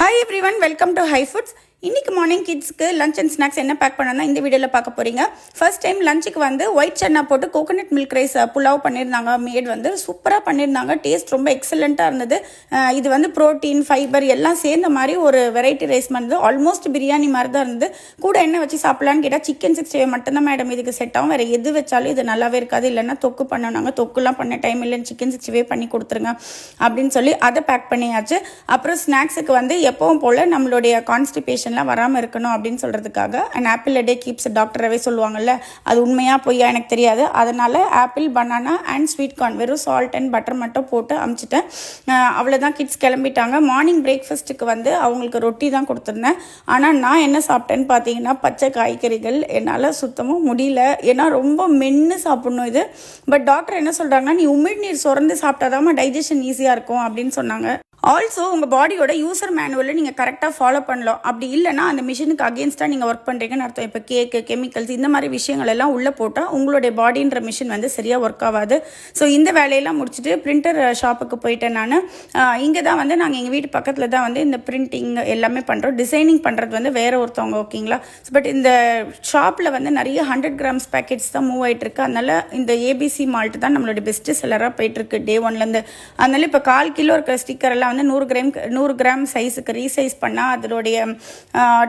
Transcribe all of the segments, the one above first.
Hi everyone, welcome to High Foods. இன்னைக்கு morning கிட்ஸ்க்கு lunch and snacks என்ன back பண்ணனா இந்த வீடியோவில் பார்க்க போறீங்க. ஃபர்ஸ்ட் டைம் லஞ்சுக்கு வந்து ஒயிட் சன்னா போட்டு கோகோனட் மில்க் ரைஸ் புலாவ் பண்ணியிருந்தாங்க. மேட் வந்து சூப்பராக பண்ணியிருந்தாங்க. டேஸ்ட் ரொம்ப எக்ஸலண்ட்டாக இருந்தது. இது வந்து ப்ரோட்டீன் ஃபைபர் எல்லாம் சேர்ந்த மாதிரி ஒரு வெரைட்டி ரைஸ் பண்ணுது. ஆல்மோஸ்ட் பிரியாணி மாதிரி தான் இருந்தது. கூட என்ன வச்சு சாப்பிட்லான்னு கேட்டால் சிக்கன் 65 மட்டும்தான் மேடம் இதுக்கு செட் ஆகும். வேறு எது வச்சாலும் இது நல்லாவே இருக்காது. இல்லைன்னா தொக்கு பண்ணாங்க. தொக்குலாம் பண்ண டைம் இல்லைன்னு சிக்கன் 65 பண்ணி கொடுத்துருங்க அப்படின்னு சொல்லி அதை பேக் பண்ணியாச்சு. அப்புறம் ஸ்நாக்ஸுக்கு வந்து எப்பவும் போல் நம்மளுடைய கான்ஸ்டிபேஷன் வராமல் இருக்கணும் அப்படின்னு சொல்கிறதுக்காக and apple a day keeps டாக்டரவே சொல்லுவாங்கல்ல, அது உண்மையாக பொய்யா எனக்கு தெரியாது. அதனால் apple banana and sweet corn வெறும் சால்ட் அண்ட் பட்டர் மட்டும் போட்டு அமுச்சிட்டேன். அவ்வளோதான், கிட்ஸ் கிளம்பிட்டாங்க. மார்னிங் பிரேக்ஃபாஸ்ட்டுக்கு வந்து அவங்களுக்கு ரொட்டி தான் கொடுத்துருந்தேன். ஆனால் நான் என்ன சாப்பிட்டேன்னு பார்த்தீங்கன்னா பச்சை காய்கறிகள். என்னால் சுத்தமாக முடியல, ஏன்னா ரொம்ப மென்று சாப்பிட்ணும் இது. பட் டாக்டர் என்ன சொல்கிறாங்கன்னா, நீ உமிழ்நீர் சுரந்து சாப்பிட்டாதான் டைஜஷன் ஈஸியாக இருக்கும் அப்படின்னு சொன்னாங்க. ஆல்சோ உங்கள் பாடியோட யூசர் மேனுவலில் நீங்கள் கரெக்டாக ஃபாலோ பண்ணலாம். அப்படி இல்லைனா அந்த மிஷினுக்கு அகேன்ஸ்டாக நீங்கள் ஒர்க் பண்ணுறீங்கன்னு அர்த்தம். இப்போ கேக்கு கெமிக்கல்ஸ் இந்த மாதிரி விஷயங்கள் எல்லாம் உள்ளே போட்டால் உங்களுடைய பாடின்ற மிஷின் வந்து சரியாக ஒர்க் ஆகாது. ஸோ இந்த வேலையெல்லாம் முடிச்சுட்டு பிரிண்டர் ஷாப்புக்கு போயிட்டேன் நான். இங்கே தான் வந்து நாங்கள் எங்கள் வீட்டு பக்கத்தில் தான் வந்து இந்த பிரிண்டிங் எல்லாமே பண்ணுறோம். டிசைனிங் பண்ணுறது வந்து வேறு ஒருத்தவங்க, ஓகேங்களா. பட் இந்த ஷாப்பில் வந்து நிறைய 100 grams பேக்கெட்ஸ் தான் மூவ் ஆகிட்டுருக்கு. அதனால் இந்த ஏபிசி மால்ட் தான் நம்மளோட பெஸ்ட்டு செல்லராக போயிட்டுருக்கு டே 1லேருந்து. அதனால இப்போ 1/4 கிலோ இருக்கிற ஸ்டிக்கர் எல்லாம் வந்து 100 கிராம் சைஸுக்கு ரீசைஸ் பண்ணால் அதனுடைய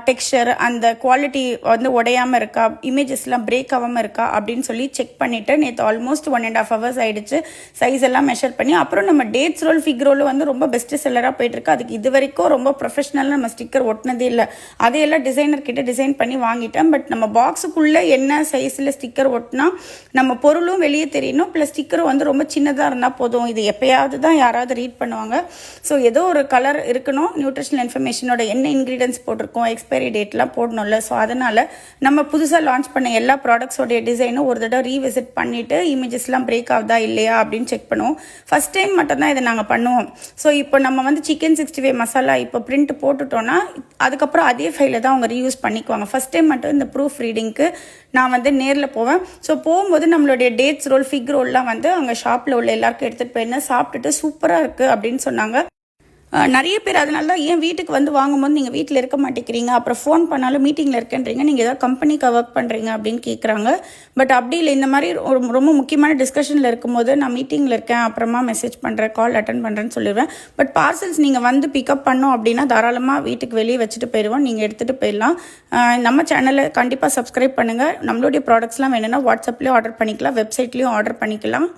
டெக்ஸ்சர் அந்த குவாலிட்டி வந்து உடையாமல் இருக்கா, இமேஜஸ்லாம் பிரேக் ஆகாமல் இருக்கா அப்படின்னு சொல்லி செக் பண்ணிவிட்டு நேற்று ஆல்மோஸ்ட் 1.5 hours ஆகிடுச்சு. சைஸ் எல்லாம் மெஷர் பண்ணி அப்புறம் நம்ம டேட்ஸ் ரோல் ஃபிக் ரோல் வந்து ரொம்ப பெஸ்ட்டு செல்லராக போயிட்டுருக்கு. அதுக்கு இது வரைக்கும் ரொம்ப ப்ரொஃபஷனலாக நம்ம ஸ்டிக்கர் ஒட்டினதே இல்லை. அதையெல்லாம் டிசைனர் கிட்ட டிசைன் பண்ணி வாங்கிட்டேன். பட் நம்ம பாக்ஸுக்குள்ளே என்ன சைஸில் ஸ்டிக்கர் ஒட்டினா நம்ம பொருளும் வெளியே தெரியணும், ப்ளஸ் ஸ்டிக்கரும் வந்து ரொம்ப சின்னதாக இருந்தால் போதும். இது எப்போயாவது தான் யாராவது ரீட் பண்ணுவாங்க. ஸோ ஏதோ ஒரு கலர் இருக்கணும், நியூட்ரிஷனல் இன்ஃபர்மேஷனோட என்ன இன்க்ரீடியன்ஸ் போட்டிருக்கோம், எக்ஸ்பைரி டேட்லாம் போடணும்ல. ஸோ அதனால் நம்ம புதுசாக லான்ச் பண்ண எல்லா ப்ராடக்ட்ஸோடைய டிசைனும் ஒரு தடவை ரீவிசிட் பண்ணிவிட்டு இமேஜஸ்லாம் பிரேக் ஆகுதா இல்லையா அப்படின்னு செக் பண்ணுவோம். ஃபஸ்ட் டைம் மட்டும்தான் இதை நாங்கள் பண்ணுவோம். ஸோ இப்போ நம்ம வந்து சிக்கன் 65 மசாலா இப்போ பிரிண்ட் போட்டுட்டோன்னா அதுக்கப்புறம் அதே ஃபைலை தான் அவங்க ரீயூஸ் பண்ணிக்குவாங்க. ஃபஸ்ட் டைம் மட்டும் இந்த ப்ரூஃப் ரீடிங்க்கு நான் வந்து நேரில் போவேன். ஸோ போகும்போது நம்மளுடைய டேட்ஸ் ரோல் ஃபிக் ரோல்லாம் வந்து அங்கே ஷாப்பில் உள்ள எல்லாருக்கும் எடுத்துகிட்டு போயிருந்தேன். சாப்பிட்டுட்டு சூப்பராக இருக்குது அப்படின்னு சொன்னாங்க. நிறைய பேர் அதனால தான் ஏன் வீட்டுக்கு வந்து வாங்கும்போது நீங்கள் வீட்டில் இருக்க மாட்டேங்கிறீங்க, அப்புறம் ஃபோன் பண்ணாலும் மீட்டிங்கில் இருக்கேன்றீங்க, நீங்கள் ஏதாவது கம்பெனிக்கு ஒர்க் பண்ணுறீங்க அப்படின்னு கேட்குறாங்க. பட் அப்படி இல்லை, இந்த மாதிரி ரொம்ப முக்கியமான டிஸ்கஷனில் இருக்கும்போது நான் மீட்டிங்கில் இருக்கேன், அப்புறமா மெசேஜ் பண்ணுறேன், கால் அட்டன் பண்ணுறேன்னு சொல்லிடுவேன். பட் பார்சல்ஸ் நீங்கள் வந்து பிக்கப் பண்ணோம் அப்படின்னா தாராளமாக வீட்டுக்கு வெளியே வச்சுட்டு போயிடுவோம், நீங்கள் எடுத்துகிட்டு போயிடலாம். நம்ம சேனலை கண்டிப்பாக சப்ஸ்கிரைப் பண்ணுங்கள். நம்மளுடைய ப்ராடக்ட்ஸ்லாம் வேணும்னா வாட்ஸ்அப்லேயும் ஆர்டர் பண்ணிக்கலாம், வெப்சைட்லேயும் ஆர்டர் பண்ணிக்கலாம்.